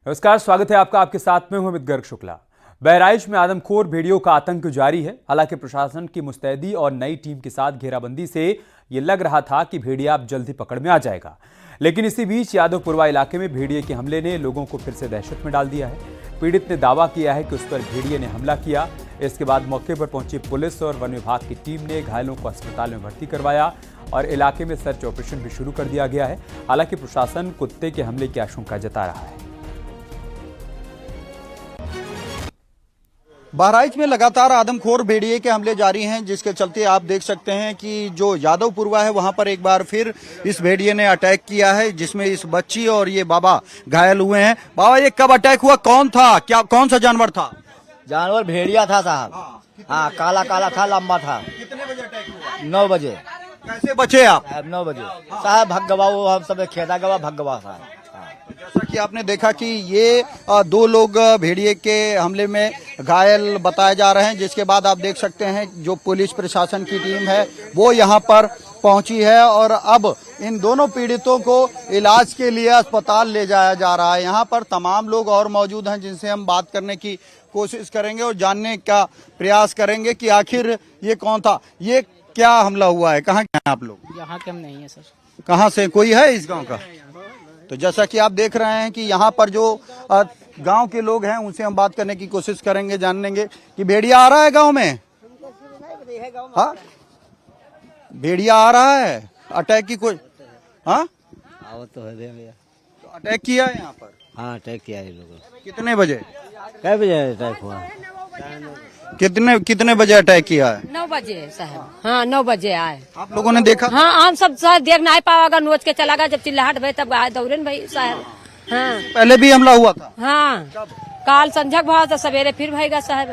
नमस्कार, स्वागत है आपका। आपके साथ में हूं अमित गर्ग शुक्ला। बहराइच में आदमखोर भेड़ियों का आतंक जारी है। हालांकि प्रशासन की मुस्तैदी और नई टीम के साथ घेराबंदी से ये लग रहा था कि भेड़िया अब जल्द ही पकड़ में आ जाएगा, लेकिन इसी बीच यादवपुरवा इलाके में भेड़िए के हमले ने लोगों को फिर से दहशत में डाल दिया है। पीड़ित ने दावा किया है कि उस पर भेड़िए ने हमला किया। इसके बाद मौके पर पहुंची पुलिस और वन विभाग की टीम ने घायलों को अस्पताल में भर्ती करवाया और इलाके में सर्च ऑपरेशन भी शुरू कर दिया गया है। हालांकि प्रशासन कुत्ते के हमले की आशंका जता रहा है। बहराइच में लगातार आदमखोर भेड़िए के हमले जारी हैं, जिसके चलते आप देख सकते हैं कि जो यादवपुरवा है वहां पर एक बार फिर इस भेड़िए ने अटैक किया है, जिसमें इस बच्ची और ये बाबा घायल हुए हैं। बाबा, ये कब अटैक हुआ, कौन था, क्या कौन सा जानवर था? जानवर भेड़िया था साहब। हाँ, काला काला था, लंबा था। कितने बजे अटैक हुआ? 9 बजे। कैसे बचे आप? 9 बजे साहब। भग गवा, वो हम सब खेदा गवा, भग गवा साहब। जैसा कि आपने देखा कि ये 2 लोग भेड़िए के हमले में घायल बताए जा रहे हैं, जिसके बाद आप देख सकते हैं जो पुलिस प्रशासन की टीम है वो यहाँ पर पहुंची है और अब इन दोनों पीड़ितों को इलाज के लिए अस्पताल ले जाया जा रहा है। यहाँ पर तमाम लोग और मौजूद हैं, जिनसे हम बात करने की कोशिश करेंगे और जानने का प्रयास करेंगे कि आखिर ये कौन था, ये क्या हमला हुआ है, कहाँ हैं आप लोग? यहाँ के हम नहीं है सर। कहाँ से, कोई है इस गांव का? तो जैसा कि आप देख रहे हैं कि यहाँ पर जो गांव के लोग हैं उनसे हम बात करने की कोशिश करेंगे, जानेंगे कि भेड़िया आ रहा है गांव में। हाँ, भेड़िया आ रहा है, अटैक की कोई? हाँ, तो है भैया। तो अटैक किया है यहाँ पर? हाँ, अटैक किया है लोगों। कितने बजे? कै बजे अटैक हुआ? कितने बजे अटैक किया है? 9 बजे साहब। हाँ, 9 बजे आए। आप लोगों ने देखा? हाँ, हम सब सर देख नहीं पावागा, नोच के चला गया। जब चिल्लाहट भाई तब आए दौड़े न भाई साहब। हाँ, पहले भी हमला हुआ था? हाँ, काल संझक भाव था, सवेरे फिर भाईगा साहब।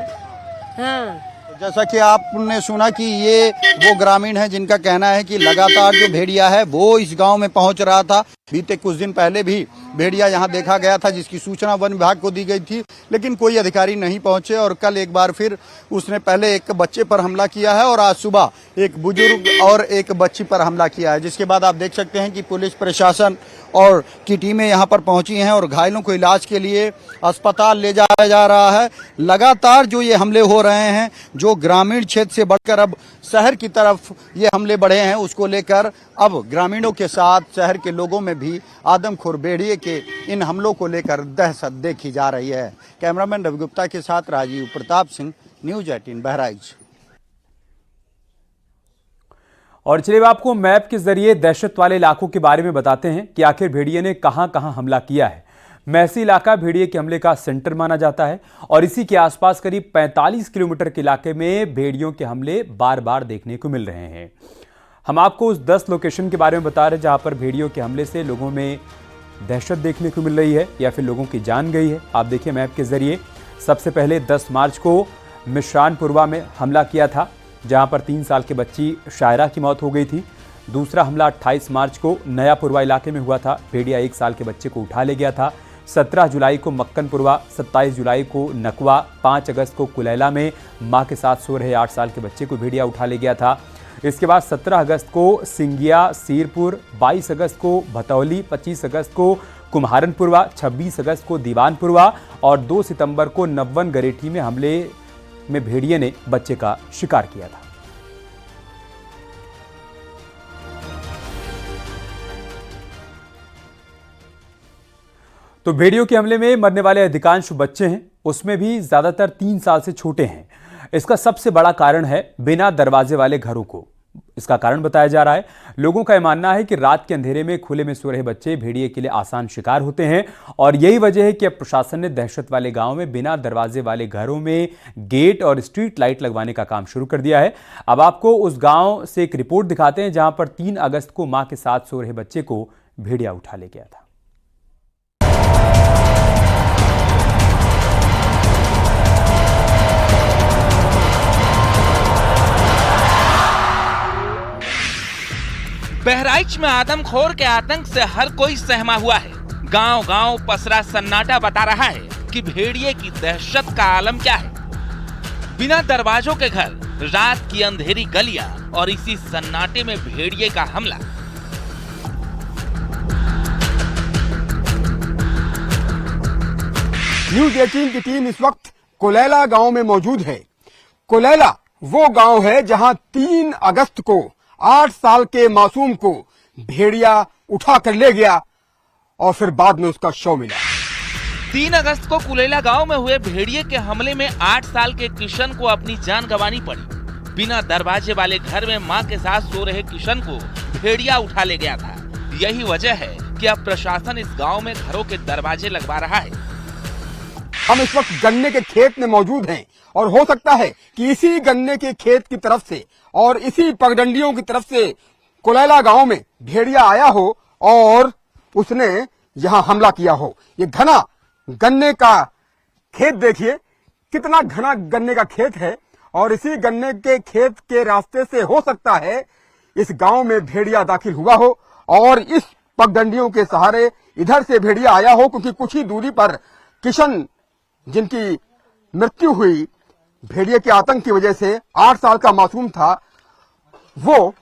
हाँ, जैसा कि आपने सुना कि ये वो ग्रामीण है जिनका कहना है कि लगातार जो भेड़िया है वो इस गांव में पहुंच रहा था। बीते कुछ दिन पहले भी भेड़िया यहां देखा गया था, जिसकी सूचना वन विभाग को दी गई थी, लेकिन कोई अधिकारी नहीं पहुंचे और कल एक बार फिर उसने पहले एक बच्चे पर हमला किया है और आज सुबह एक बुजुर्ग और एक बच्ची पर हमला किया है। जिसके बाद आप देख सकते हैं कि पुलिस प्रशासन और की टीमें यहां पर पहुंची हैं और घायलों को इलाज के लिए अस्पताल ले जाया जा रहा है। लगातार जो ये हमले हो रहे हैं, जो ग्रामीण क्षेत्र से बढ़कर अब शहर की तरफ ये हमले बढ़े हैं, उसको लेकर अब ग्रामीणों के साथ शहर के लोगों में भी आदमखोर भेड़िए के इन हमलों को लेकर दहशत देखी जा रही है। कैमरामैन रवि गुप्ता के साथ राजीव प्रताप सिंह, न्यूज 18 बहराइच। और चलिए आपको मैप के जरिए दहशत वाले इलाकों के बारे में बताते हैं कि आखिर भेड़िए ने कहां कहां हमला किया है। मैसी इलाका भेड़िए के हमले का सेंटर माना जाता है और इसी के आसपास करीब 45 किलोमीटर के इलाके में भेड़ियों के हमले बार बार देखने को मिल रहे हैं। हम आपको उस 10 लोकेशन के बारे में बता रहे हैं जहां पर भेड़ियों के हमले से लोगों में दहशत देखने को मिल रही है या फिर लोगों की जान गई है। आप देखिए मैप के जरिए। सबसे पहले 10 मार्च को मिश्रानपुरवा में हमला किया था, जहां पर 3 साल की बच्ची शायरा की मौत हो गई थी। दूसरा हमला 28 मार्च को नयापुरवा इलाके में हुआ था। भेड़िया 1 साल के बच्चे को उठा ले गया था। 17 जुलाई को मक्कनपुरवा, 27 जुलाई को नकवा, 5 अगस्त को कुलैला में मां के साथ सो रहे 8 साल के बच्चे को भेड़िया उठा ले गया था। इसके बाद 17 अगस्त को सिंगिया सीरपुर, 22 अगस्त को भतौली, 25 अगस्त को कुम्हारनपुरवा, 26 अगस्त को दीवानपुरवा और 2 सितंबर को नव्वन गरेठी में हमले में भेड़िए ने बच्चे का शिकार किया था। तो भेड़ियों के हमले में मरने वाले अधिकांश बच्चे हैं, उसमें भी ज्यादातर 3 साल से छोटे हैं। इसका सबसे बड़ा कारण है बिना दरवाजे वाले घरों को। इसका कारण बताया जा रहा है। लोगों का यह मानना है कि रात के अंधेरे में खुले में सो रहे बच्चे भेड़िए के लिए आसान शिकार होते हैं और यही वजह है कि अब प्रशासन ने दहशत वाले गांव में बिना दरवाजे वाले घरों में गेट और स्ट्रीट लाइट लगवाने का काम शुरू कर दिया है। अब आपको उस गांव से एक रिपोर्ट दिखाते हैं जहां पर 3 अगस्त को मां के साथ सो रहे बच्चे को भेड़िया उठा ले गया था। बहराइच में आदमखोर के आतंक से हर कोई सहमा हुआ है। गांव गांव पसरा सन्नाटा बता रहा है कि भेड़िए की दहशत का आलम क्या है। बिना दरवाजों के घर, रात की अंधेरी गलियां और इसी सन्नाटे में भेड़िए का हमला। न्यूज 18 की टीम इस वक्त कोलैला गांव में मौजूद है। कोलैला वो गांव है जहां 3 अगस्त को 8 साल के मासूम को भेड़िया उठा कर ले गया और फिर बाद में उसका शव मिला। 3 अगस्त को कुलेला गांव में हुए भेड़िए के हमले में 8 साल के किशन को अपनी जान गंवानी पड़ी। बिना दरवाजे वाले घर में मां के साथ सो रहे किशन को भेड़िया उठा ले गया था। यही वजह है कि अब प्रशासन इस गांव में घरों के दरवाजे लगवा रहा है। हम इस वक्त गन्ने के खेत में मौजूद हैं और हो सकता है कि इसी गन्ने के खेत की तरफ से और इसी पगडंडियों की तरफ से कोलैला गांव में भेड़िया आया हो और उसने यहां हमला किया हो। ये घना गन्ने का खेत देखिए, कितना घना गन्ने का खेत है और इसी गन्ने के खेत के रास्ते से हो सकता है इस गांव में भेड़िया दाखिल हुआ हो और इस पगडंडियों के सहारे इधर से भेड़िया आया हो, क्योंकि कुछ ही दूरी पर किशन जिनकी मृत्यु हुई भेड़िए के आतंक की वजह से 8 साल का मासूम था, वो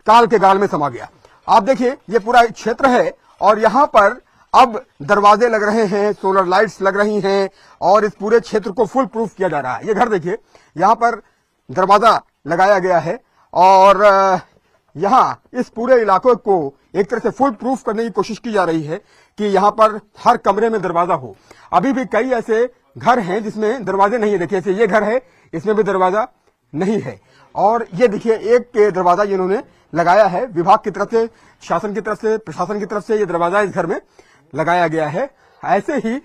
काल के गाल में समा गया। आप देखिए ये पूरा क्षेत्र है और यहाँ पर अब दरवाजे लग रहे हैं, सोलर लाइट्स लग रही हैं और इस पूरे क्षेत्र को फुल प्रूफ किया जा रहा है। ये घर देखिए, यहाँ पर दरवाजा लगाया गया है और यहाँ इस पूरे इलाके को एक तरह से फुल प्रूफ करने की कोशिश की जा रही है कि यहाँ पर हर कमरे में दरवाजा हो। अभी भी कई ऐसे घर हैं जिसमें दरवाजे नहीं है। देखिए ऐसे ये घर है, इसमें भी दरवाजा नहीं है और ये देखिए एक दरवाजा इन्होंने लगाया है विभाग की तरफ से, शासन की तरफ से, प्रशासन की तरफ से ये दरवाजा इस घर में लगाया गया है। ऐसे ही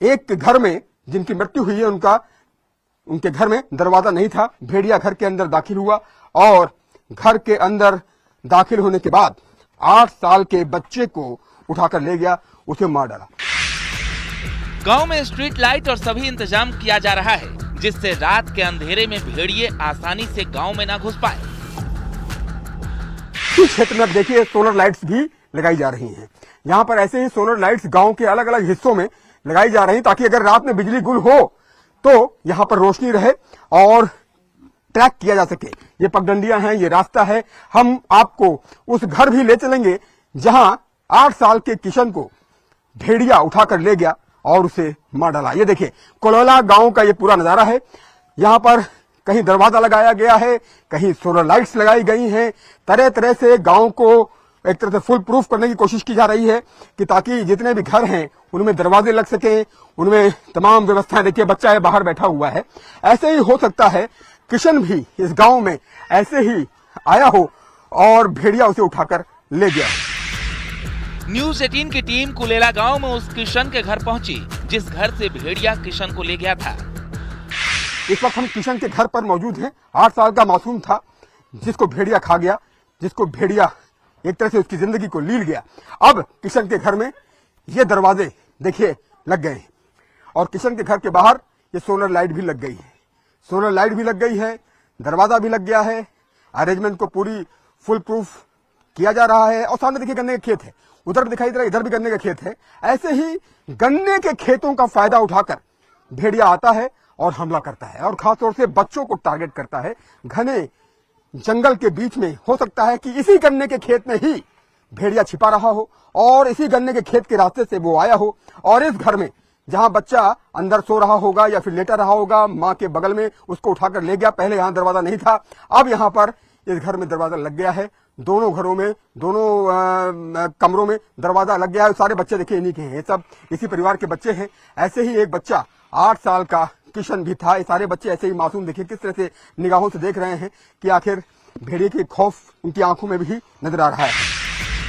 एक घर में जिनकी मृत्यु हुई है उनके घर में दरवाजा नहीं था। भेड़िया घर के अंदर दाखिल हुआ और घर के अंदर दाखिल होने के बाद 8 साल के बच्चे को उठाकर ले गया, उसे मार डाला। गांव में स्ट्रीट लाइट और सभी इंतजाम किया जा रहा है जिससे रात के अंधेरे में भेड़िए आसानी से गांव में ना घुस पाए। इस क्षेत्र में देखिए सोलर लाइट्स भी लगाई जा रही हैं। यहाँ पर ऐसे ही सोलर लाइट्स गांव के अलग अलग हिस्सों में लगाई जा रही हैं ताकि अगर रात में बिजली गुल हो तो यहाँ पर रोशनी रहे और ट्रैक किया जा सके। ये पगडंडियां हैं, ये रास्ता है। हम आपको उस घर भी ले चलेंगे जहां 8 साल के किशन को भेड़िया उठाकर ले गया और उसे मार डाला। ये देखिए कोलैला गांव का ये पूरा नजारा है। यहाँ पर कहीं दरवाजा लगाया गया है, कहीं सोलर लाइट्स लगाई गई हैं। तरह तरह से गांव को एक तरह से फुल प्रूफ करने की कोशिश की जा रही है कि ताकि जितने भी घर हैं उनमें दरवाजे लग सकें, उनमें तमाम व्यवस्थाएं। देखिए बच्चा है बाहर बैठा हुआ है। ऐसे ही हो सकता है किशन भी इस गांव में ऐसे ही आया हो और भेड़िया उसे उठाकर ले गया। न्यूज 18 की टीम कुलेला गांव में उस किशन के घर पहुंची जिस घर से भेड़िया किशन को ले गया था। इस वक्त हम किशन के घर पर मौजूद हैं। 8 साल का मासूम था जिसको भेड़िया खा गया, जिसको भेड़िया एक तरह से उसकी जिंदगी को लील गया। अब किशन के घर में ये दरवाजे देखिए लग गए हैं और किशन के घर के बाहर ये सोलर लाइट भी लग गई है। सोलर लाइट भी लग गई है, दरवाजा भी लग गया है। अरेंजमेंट को पूरी फुल प्रूफ किया जा रहा है और सामने देखिए गन्ने के खेत है, उधर भी दिखाई दे रहा है, इधर भी गन्ने का खेत है। ऐसे ही गन्ने के खेतों का फायदा उठाकर भेड़िया आता है और हमला करता है और खासतौर से बच्चों को टारगेट करता है। घने जंगल के बीच में हो सकता है कि इसी गन्ने के खेत में ही भेड़िया छिपा रहा हो और इसी गन्ने के खेत के रास्ते से वो आया हो और इस घर में जहां बच्चा अंदर सो रहा होगा या फिर लेटा रहा होगा मां के बगल में, उसको उठाकर ले गया। पहले यहां दरवाजा नहीं था, अब यहां पर इस घर में दरवाजा लग गया है। दोनों घरों में, दोनों कमरों में दरवाजा लग गया है। सारे बच्चे देखिए इन्हीं के हैं, ये सब इसी परिवार के बच्चे हैं। ऐसे ही एक बच्चा 8 साल का किशन भी था। ये सारे बच्चे ऐसे ही मासूम देखिए किस तरह से निगाहों से देख रहे हैं कि आखिर भेड़िए के खौफ उनकी आंखों में भी नजर आ रहा है।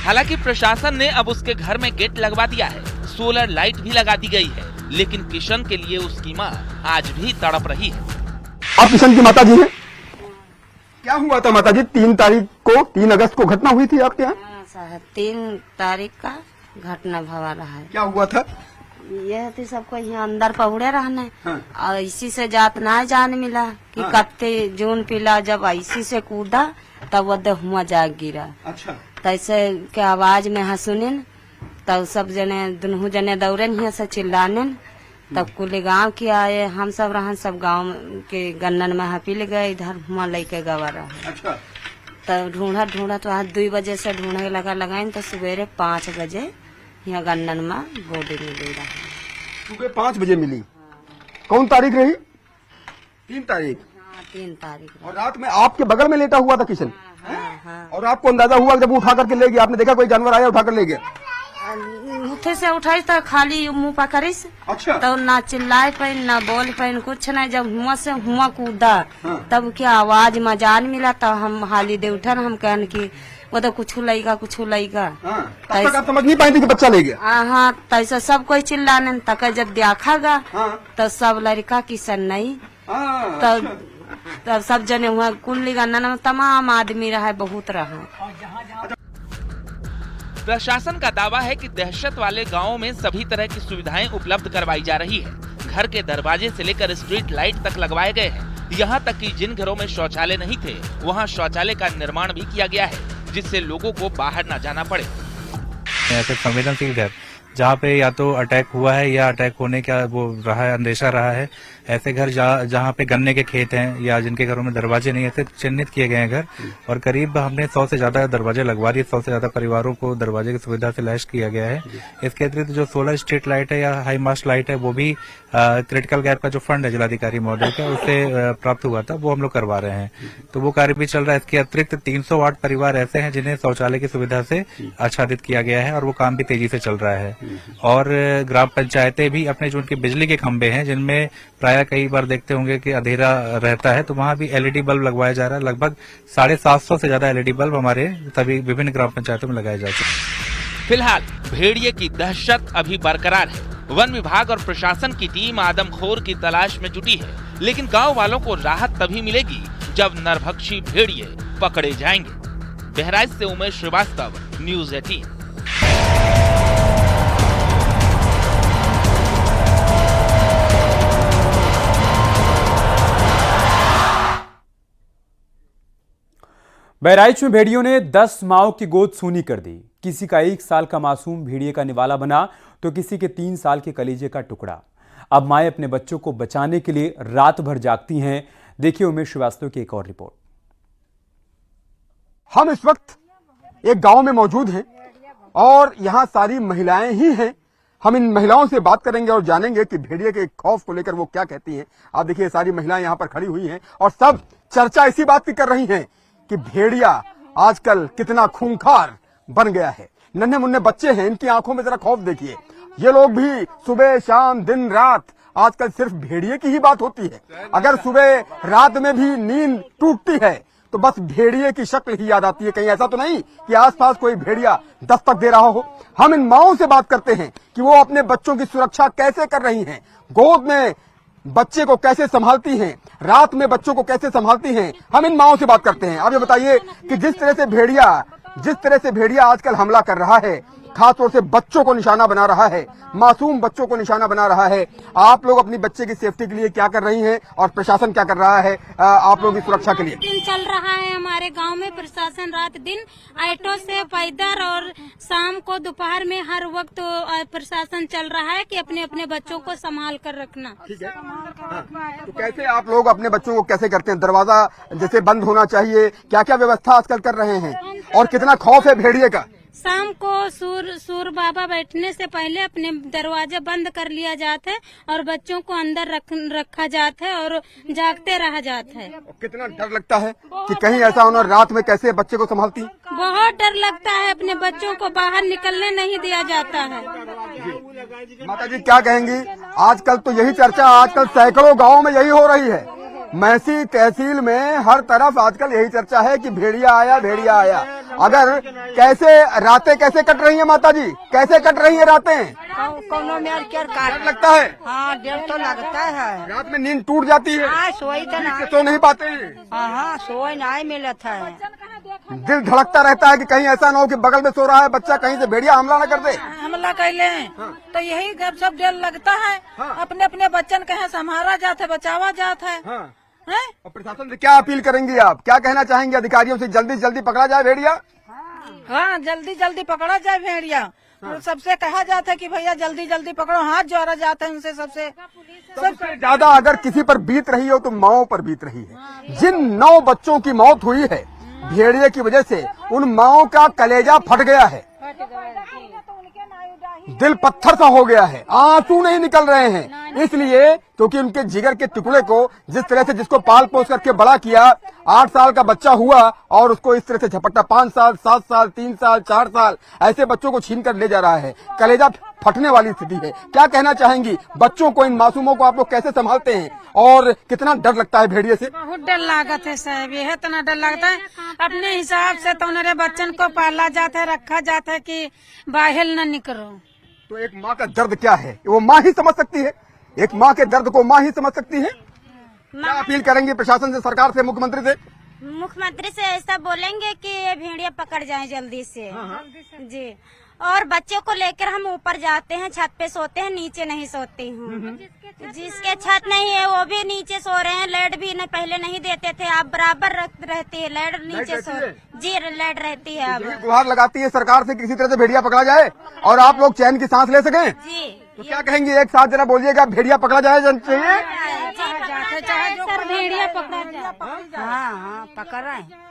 हालांकि प्रशासन ने अब उसके घर में गेट लगवा दिया है, सोलर लाइट भी लगा दी गई है, लेकिन किशन के लिए उसकी मां आज भी तड़प रही है। आप किशन की माता जी हैं? क्या हुआ था माता जी? 3 अगस्त को घटना हुई थी आपके यहाँ? 3 तारीख का घटना भवा रहा है। क्या हुआ था? यह थी सबको यहाँ अंदर पहुड़े रहने। हाँ। और इसी से जात ना जान मिला कि हाँ। कत्ते जून पिला, जब इसी से कूदा तब वो हुआ जाग गिरा। अच्छा। तैसे के आवाज में हंसुनिन तब सब जने दुनू जने दौड़े यहाँ से चिल्लाने। तब कुल गांव के आए, हम सब रहन सब गांव के गन्नन में हपील गए, इधर हुआ लेके गवा रहा। अच्छा। तब ढूंढा तो आज 2 बजे से ढूंढे लगाई तो सवेरे 5 बजे यहाँ गन्नन में बॉडी मिली रहा। सुबह 5 बजे मिली। कौन तारीख रही? 3 तारीख। हाँ, 3 तारीख। और रात में आपके बगल में लेटा हुआ था किशन? हाँ। और आपको अंदाजा हुआ जब वो उठा करके ले गया, आपने देखा कोई जानवर आया उठा कर ले गया? उठे से उठाई तो खाली मुंह पकड़िस। अच्छा। तो ना चिल्लाए पाइन ना बोल पाइन कुछ नहीं। जब हुआ से हुआ कूदा तब क्या आवाज मजान मिला तो हम हाली दे उठन। हम कहन की वो तो कुछ लईगा कुछ लईगा। तब तक आप समझ नहीं पाई थी कि बच्चा ले गया? हाँ, तैसा सब कोई चिल्लाने तक जब देखा गा तो सब लड़का किसन नहीं। तब सब जने हुआ कुल्ली गन्ना तमाम आदमी रहा, बहुत रहा। प्रशासन का दावा है कि दहशत वाले गांवों में सभी तरह की सुविधाएं उपलब्ध करवाई जा रही है। घर के दरवाजे से लेकर स्ट्रीट लाइट तक लगवाए गए हैं। यहाँ तक कि जिन घरों में शौचालय नहीं थे वहाँ शौचालय का निर्माण भी किया गया है, जिससे लोगों को बाहर न जाना पड़े। ऐसे संवेदनशील घर जहाँ पे या तो अटैक हुआ है या अटैक होने का वो रहा है, अंदेशा रहा है, ऐसे घर जहाँ पे गन्ने के खेत हैं या जिनके घरों में दरवाजे नहीं, ऐसे चिन्हित किए गए हैं घर। और करीब हमने 100 से ज्यादा दरवाजे लगवा दिए। 100 से ज्यादा परिवारों को दरवाजे की सुविधा से लैस किया गया है। इसके अतिरिक्त जो 16 स्ट्रीट लाइट है या हाई मास्ट लाइट है वो भी क्रिटिकल गैप का जो फंड है जिलाधिकारी महोदय का उससे प्राप्त हुआ था, वो हम लोग करवा रहे हैं। तो वो कार्य भी चल रहा है। इसके अतिरिक्त 308 परिवार ऐसे हैं जिन्हें शौचालय की सुविधा से आच्छादित किया गया है और वो काम भी तेजी से चल रहा है। और ग्राम पंचायतें भी अपने जो उनके बिजली के खंभे हैं जिनमें प्राय कई बार देखते होंगे कि अंधेरा रहता है, तो वहां भी एलईडी बल्ब लगवाया जा रहा है। लगभग 750 से ज्यादा एलईडी बल्ब हमारे सभी विभिन्न ग्राम पंचायतों में लगाए जा चुके हैं। फिलहाल भेड़िए की दहशत अभी बरकरार है। वन विभाग और प्रशासन की टीम आदमखोर की तलाश में जुटी है, लेकिन गांव वालों को राहत तभी मिलेगी जब नरभक्षी भेड़िए पकड़े जाएंगे। बहराइच से उमेश श्रीवास्तव, न्यूज़ 18। बहराइच में भेड़ियों ने 10 माओं की गोद सूनी कर दी। किसी का 1 साल का मासूम भेड़िए का निवाला बना तो किसी के 3 साल के कलीजे का टुकड़ा। अब माएं अपने बच्चों को बचाने के लिए रात भर जागती हैं। देखिए उमेश श्रीवास्तव की एक और रिपोर्ट। हम इस वक्त एक गांव में मौजूद हैं और यहाँ सारी महिलाएं ही हैं। हम इन महिलाओं से बात करेंगे और जानेंगे कि भेड़िए के खौफ को लेकर वो क्या कहती हैं। आप देखिए सारी महिलाएं यहाँ पर खड़ी हुई हैं और सब चर्चा इसी बात की कर रही हैं कि भेड़िया आजकल कितना खूंखार बन गया है। नन्हे मुन्ने बच्चे हैं, इनकी आंखों में जरा खौफ देखिए। ये लोग भी सुबह शाम दिन रात आजकल सिर्फ भेड़िए की ही बात होती है। अगर सुबह रात में भी नींद टूटती है तो बस भेड़िए की शक्ल ही याद आती है। कहीं ऐसा तो नहीं कि आसपास कोई भेड़िया दस्तक दे रहा हो। हम इन माओं से बात करते हैं कि वो अपने बच्चों की सुरक्षा कैसे कर रही हैं, गोद में बच्चे को कैसे संभालती हैं, रात में बच्चों को कैसे संभालती हैं। हम इन माओं से बात करते हैं। अब ये बताइए कि जिस तरह से भेड़िया आजकल हमला कर रहा है, खासतौर से बच्चों को निशाना बना रहा है, मासूम बच्चों को निशाना बना रहा है, आप लोग अपनी बच्चे की सेफ्टी के लिए क्या कर रही हैं और प्रशासन क्या कर रहा है आप लोगों की सुरक्षा के लिए? दिन चल रहा है हमारे गांव में। प्रशासन रात दिन ऑटो से पैदल और शाम को दोपहर में हर वक्त प्रशासन चल रहा है कि अपने अपने बच्चों को संभाल कर रखना। ठीक है। तो कैसे आप लोग अपने बच्चों को कैसे करते हैं? दरवाजा जैसे बंद होना चाहिए, क्या क्या व्यवस्था आजकल कर रहे हैं और कितना खौफ है भेड़िए का? शाम को सूर बाबा बैठने से पहले अपने दरवाजा बंद कर लिया जाता है और बच्चों को अंदर रखा जाता है और जागते रहा जाता है। कितना डर लगता है कि कहीं ऐसा होना, रात में कैसे बच्चे को संभालती? बहुत डर लगता है, अपने बच्चों को बाहर निकलने नहीं दिया जाता है। माता जी क्या कहेंगी? आजकल तो यही चर्चा आजकल सैकड़ों गाँव में यही हो रही है। मैसी तहसील में हर तरफ आजकल यही चर्चा है कि भेड़िया आया, भेड़िया आया। अगर रातें कैसे कट रही हैं माता जी, कैसे कट रही हैं रातें? कोनो में डर लगता है? हाँ, डर तो लगता है। रात में नींद टूट जाती है? सोई तो सो नहीं पाते हैं? हाँ, सोई नहीं मिलता है। दिल धड़कता रहता है कि कहीं ऐसा ना हो कि बगल में सो रहा है बच्चा, कहीं से भेड़िया हमला न कर दे। हमला कर ले तो यही सब डर लगता है। अपने अपने बच्चन कहीं संभाला जाता है, बचावा जाता है। और प्रशासन से क्या अपील करेंगी आप? क्या कहना चाहेंगे अधिकारियों से? जल्दी से जल्दी पकड़ा जाए भेड़िया? हाँ, जल्दी जल्दी पकड़ा जाए भेड़िया। सबसे कहा जाता है कि भैया जल्दी जल्दी पकड़ो, हाथ जोड़ा जाता है उनसे। सबसे ज्यादा अगर किसी पर बीत रही हो तो माओं पर बीत रही है। जिन 9 बच्चों की मौत हुई है भेड़िए की वजह से, उन माओं का कलेजा फट गया है। दिल पत्थर सा हो गया है, आंसू नहीं निकल रहे हैं, इसलिए क्योंकि उनके जिगर के टुकड़े को जिस तरह से जिसको पाल पोस करके बड़ा किया, 8 साल का बच्चा हुआ और उसको इस तरह से झपट्टा 5 साल 7 साल 3 साल 4 साल ऐसे बच्चों को छीन कर ले जा रहा है। कलेजा फटने वाली स्थिति है। क्या कहना चाहेंगी? बच्चों को, इन मासूमों को आप लोग कैसे संभालते हैं और कितना डर लगता है भेड़िए से? बहुत डर लागत है साहब, यह इतना डर लगता है। अपने हिसाब से तो मेरे बच्चन को पाला जाता है, रखा जाता है कि बाहर न निकलो। तो एक माँ का दर्द क्या है वो माँ ही समझ सकती है। एक माँ के दर्द को माँ ही समझ सकती है। क्या अपील करेंगे प्रशासन से, सरकार से, मुख्यमंत्री से? मुख्यमंत्री से ऐसा बोलेंगे कि ये भेड़िया पकड़ जाए जल्दी से। जी, और बच्चों को लेकर हम ऊपर जाते हैं, छत पे सोते हैं, नीचे नहीं सोती हूँ। जिसके छत नहीं है वो भी नीचे सो रहे हैं। लाइट भी नहीं, पहले नहीं देते थे, अब बराबर रहती है लाइट, नीचे सो। जी, लाइट रहती है। अब गुहार लगाती है सरकार से किसी तरह से भेड़िया पकड़ा जाए और आप लोग चैन की सांस ले सकें। जी, तो क्या कहेंगे? एक साथ जरा बोलिएगा, भेड़िया पकड़ा जाए चाहिए। भेड़िया पकड़ा जाए। हाँ पकड़ रहे हैं।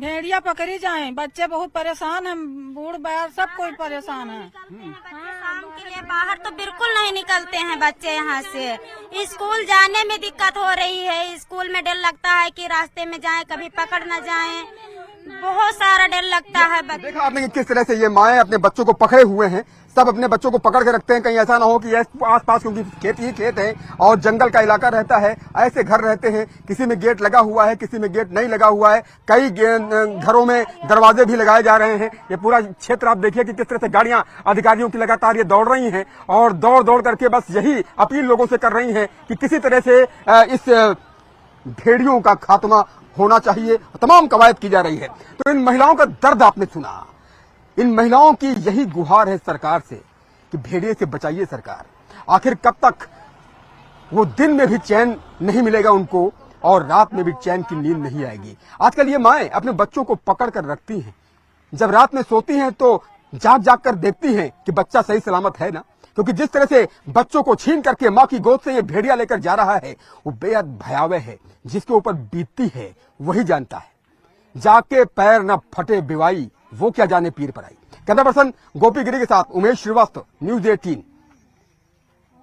भेड़िया पकड़ी जाए। बच्चे बहुत परेशान हैं, बूढ़ बार सब कोई परेशान है। शाम के लिए बाहर तो बिल्कुल नहीं निकलते हैं बच्चे यहाँ से। स्कूल जाने में दिक्कत हो रही है। स्कूल में डर लगता है कि रास्ते में जाएं, कभी पकड़ न जाएं, बहुत सारा डर लगता है। देखा आपने कि किस तरह से ये माएं अपने बच्चों को पकड़े हुए हैं। सब अपने बच्चों को पकड़ के रखते हैं, कहीं ऐसा ना हो कि आस पास, क्योंकि खेत ही खेत है और जंगल का इलाका रहता है, ऐसे घर रहते हैं। किसी में गेट लगा हुआ है, किसी में गेट नहीं लगा हुआ है। कई घरों में दरवाजे भी लगाए जा रहे हैं। ये पूरा क्षेत्र आप देखिए कि किस तरह से गाड़ियां अधिकारियों की लगातार ये दौड़ रही हैं और दौड़ दौड़ करके बस यही अपील लोगों से कर रही हैं कि किसी तरह से इस भेड़ियों का खात्मा होना चाहिए। तमाम कवायद की जा रही है। तो इन महिलाओं का दर्द आपने सुना। इन महिलाओं की यही गुहार है सरकार से कि भेड़िए से बचाइए सरकार। आखिर कब तक वो दिन में भी चैन नहीं मिलेगा उनको और रात में भी चैन की नींद नहीं आएगी। आजकल ये माएं अपने बच्चों को पकड़ कर रखती हैं। जब रात में सोती हैं तो जाग जाग कर देखती हैं कि बच्चा सही सलामत है ना, क्योंकि जिस तरह से बच्चों को छीन करके माँ की गोद से ये भेड़िया लेकर जा रहा है वो बेहद भयावह है। जिसके ऊपर बीतती है वही जानता है। जाके पैर न फटे बिवाई, वो क्या जाने पीर पर आई। कैमरा पर्सन गोपी गिरी के साथ उमेश श्रीवास्तव, न्यूज 18,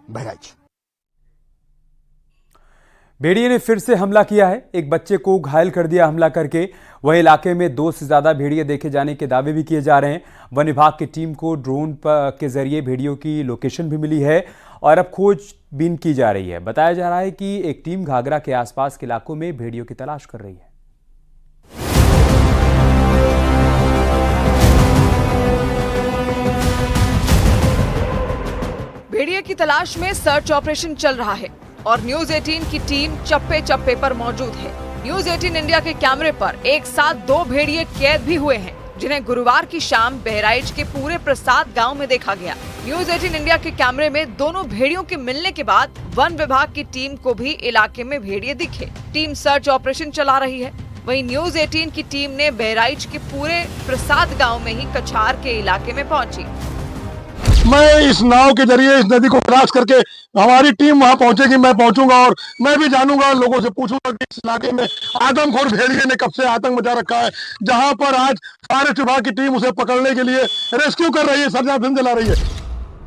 बहराइच। भेड़िए ने फिर से हमला किया है। एक बच्चे को घायल कर दिया हमला करके। वहीं इलाके में 2 से ज्यादा भेड़िए देखे जाने के दावे भी किए जा रहे हैं। वन विभाग की टीम को ड्रोन के जरिए भेड़ियों की लोकेशन भी मिली है और अब खोजबीन की जा रही है। बताया जा रहा है कि एक टीम घाघरा के आसपास के इलाकों में भेड़ियों की तलाश कर रही है। भेड़िए की तलाश में सर्च ऑपरेशन चल रहा है और न्यूज 18 की टीम चप्पे चप्पे पर मौजूद है। न्यूज 18 इंडिया के कैमरे पर एक साथ 2 भेड़िए कैद भी हुए हैं, जिन्हें गुरुवार की शाम बहराइच के पूरे प्रसाद गांव में देखा गया। न्यूज 18 इंडिया के कैमरे में दोनों भेड़ियों के मिलने के बाद वन विभाग की टीम को भी इलाके में भेड़िए दिखे। टीम सर्च ऑपरेशन चला रही है। वहीं न्यूज 18 की टीम ने बहराइच के पूरे प्रसाद गांव में ही कछार के इलाके में पहुंची। मैं इस नाव के जरिए इस नदी को क्रॉस करके हमारी टीम वहां पहुंचेगी, मैं पहुंचूंगा और मैं भी जानूंगा, लोगों से पूछूंगा कि इस इलाके में आदमखोर भेड़िए ने कब से आतंक मचा रखा है, जहां पर आज फॉरेस्ट विभाग की टीम उसे पकड़ने के लिए रेस्क्यू कर रही है, सर्च अभियान चला रही है।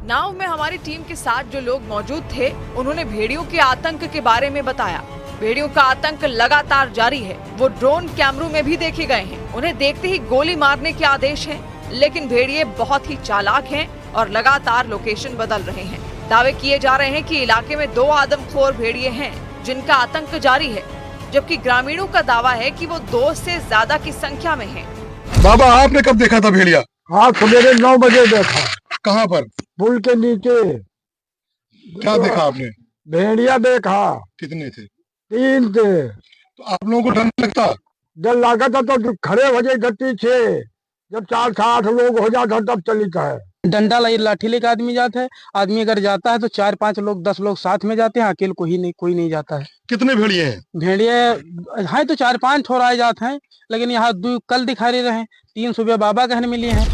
नाव में हमारी टीम के साथ जो लोग मौजूद थे उन्होंने भेड़ियों के आतंक के बारे में बताया। भेड़ियों का आतंक लगातार जारी है। वो ड्रोन कैमरों में भी देखे गए हैं। उन्हें देखते ही गोली मारने के आदेश हैं, लेकिन भेड़िए बहुत ही चालाक हैं और लगातार लोकेशन बदल रहे हैं। दावे किए जा रहे हैं कि इलाके में 2 आदमखोर भेड़िए हैं जिनका आतंक जारी है, जबकि ग्रामीणों का दावा है कि वो 2 से ज्यादा की संख्या में हैं। बाबा आपने कब देखा था भेड़िया? हाँ, सवेरे 9 बजे देखा। कहाँ पर? पुल के नीचे। क्या देखा आपने? भेड़िया देखा। कितने थे? 3 थे। तो आप लोगों को डर लगता? डर लगा था तो खड़े हो जाए गति से। जब 4 से 8 लोग हो जाता तब चलता है। डंडा लाठी लेकर आदमी जाता है। आदमी अगर जाता है तो 4-5 लोग 10 लोग साथ में जाते हैं, अकेले कोई नहीं जाता है। कितने भेड़िए हैं? भेड़िए हैं तो 4-5 ठोराए जाते हैं, लेकिन यहाँ 2 कल दिखाई रहे हैं, 3 सुबह बाबा कहने मिली हैं।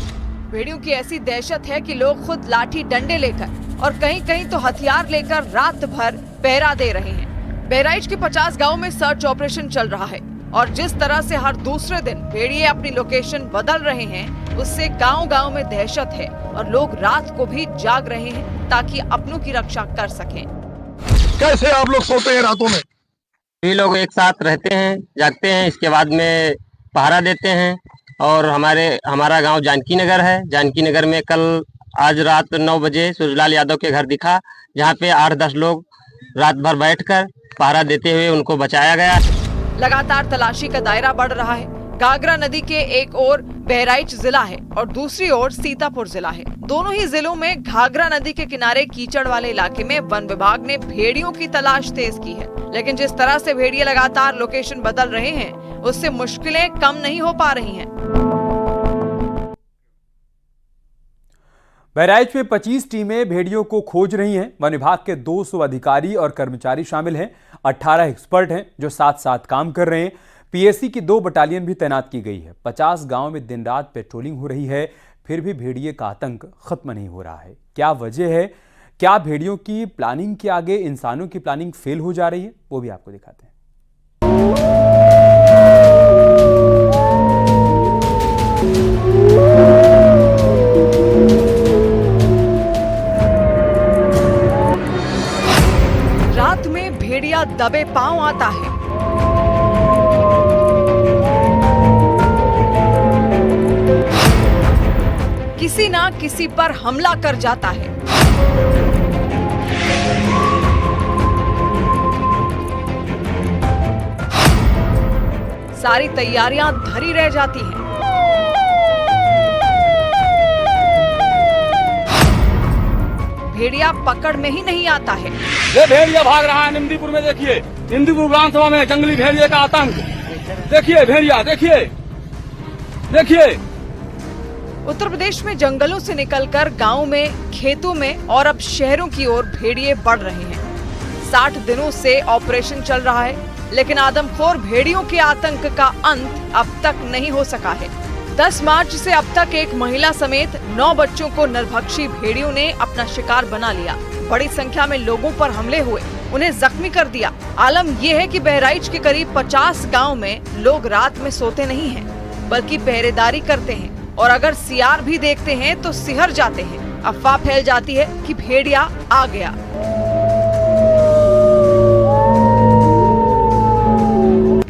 भेड़ियों की ऐसी दहशत है कि लोग खुद लाठी डंडे लेकर और कहीं कहीं तो हथियार लेकर रात भर पहरा दे रहे हैं। बहराइच के 50 गाँव में सर्च ऑपरेशन चल रहा है और जिस तरह से हर दूसरे दिन भेड़िए अपनी लोकेशन बदल रहे हैं, उससे गांव-गांव में दहशत है और लोग रात को भी जाग रहे हैं ताकि अपनों की रक्षा कर सकें। कैसे आप लोग सोते हैं रातों में? ये लोग एक साथ रहते हैं, जागते हैं, इसके बाद में पहरा देते हैं। और हमारा गांव जानकी नगर है। जानकी नगर में आज रात 9 बजे सूरजलाल यादव के घर दिखा, जहां पे 8-10 लोग रात भर बैठकर पहरा देते हुए उनको बचाया गया। लगातार तलाशी का दायरा बढ़ रहा है। घाघरा नदी के एक ओर बहराइच जिला है और दूसरी ओर सीतापुर जिला है। दोनों ही जिलों में घाघरा नदी के किनारे कीचड़ वाले इलाके में वन विभाग ने भेड़ियों की तलाश तेज की है, लेकिन जिस तरह से भेड़िए लगातार लोकेशन बदल रहे हैं, उससे मुश्किलें कम नहीं हो पा रही हैं। बहराइच में 25 टीमें भेड़ियों को खोज रही हैं। वन विभाग के 200 अधिकारी और कर्मचारी शामिल हैं। 18 एक्सपर्ट हैं जो साथ साथ काम कर रहे हैं। पीएसी की 2 बटालियन भी तैनात की गई है। 50 गांव में दिन रात पेट्रोलिंग हो रही है, फिर भी भेड़िए का आतंक खत्म नहीं हो रहा है। क्या वजह है? क्या भेड़ियों की प्लानिंग के आगे इंसानों की प्लानिंग फेल हो जा रही है? वो भी आपको दिखाते हैं। रात में भेड़िया दबे पांव आता है। किसी ना किसी पर हमला कर जाता है। सारी तैयारियां धरी रह जाती हैं। भेड़िया पकड़ में ही नहीं आता है। ये भेड़िया भाग रहा है निमदीपुर में। देखिए, निमदीपुर विधानसभा में जंगली भेड़िए का आतंक। देखिए भेड़िया, देखिए। उत्तर प्रदेश में जंगलों से निकलकर गांव में, खेतों में और अब शहरों की ओर भेड़िए बढ़ रहे हैं। 60 दिनों से ऑपरेशन चल रहा है, लेकिन आदमखोर भेड़ियों के आतंक का अंत अब तक नहीं हो सका है। 10 मार्च से अब तक एक महिला समेत 9 बच्चों को नरभक्षी भेड़ियों ने अपना शिकार बना लिया। बड़ी संख्या में लोगों पर हमले हुए, उन्हें जख्मी कर दिया। आलम यह है कि बहराइच के करीब 50 गाँव में लोग रात में सोते नहीं हैं, बल्कि पहरेदारी करते हैं, और अगर सियार भी देखते हैं तो सिहर जाते हैं। अफवाह फैल जाती है कि भेड़िया आ गया।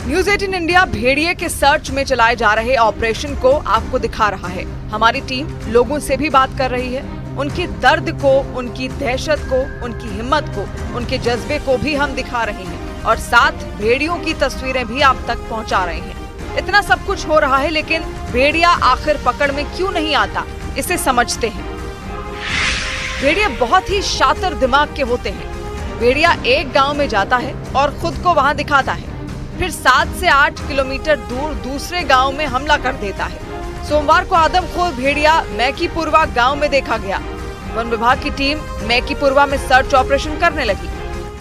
न्यूज़ 18 इंडिया भेड़िए के सर्च में चलाए जा रहे ऑपरेशन को आपको दिखा रहा है। हमारी टीम लोगों से भी बात कर रही है। उनके दर्द को, उनकी दहशत को, उनकी हिम्मत को, उनके जज्बे को भी हम दिखा रहे हैं और साथ भेड़ियों की तस्वीरें भी आप तक पहुंचा रहे हैं। इतना सब कुछ हो रहा है, लेकिन भेड़िया आखिर पकड़ में क्यों नहीं आता, इसे समझते हैं। भेड़िया बहुत ही शातिर दिमाग के होते हैं। भेड़िया एक गांव में जाता है और खुद को वहां दिखाता है, फिर 7 से 8 किलोमीटर दूर दूसरे गांव में हमला कर देता है। सोमवार को आदमखोर भेड़िया मैकीपुरवा गांव में देखा गया। वन विभाग की टीम मैकीपुरवा में सर्च ऑपरेशन करने लगी।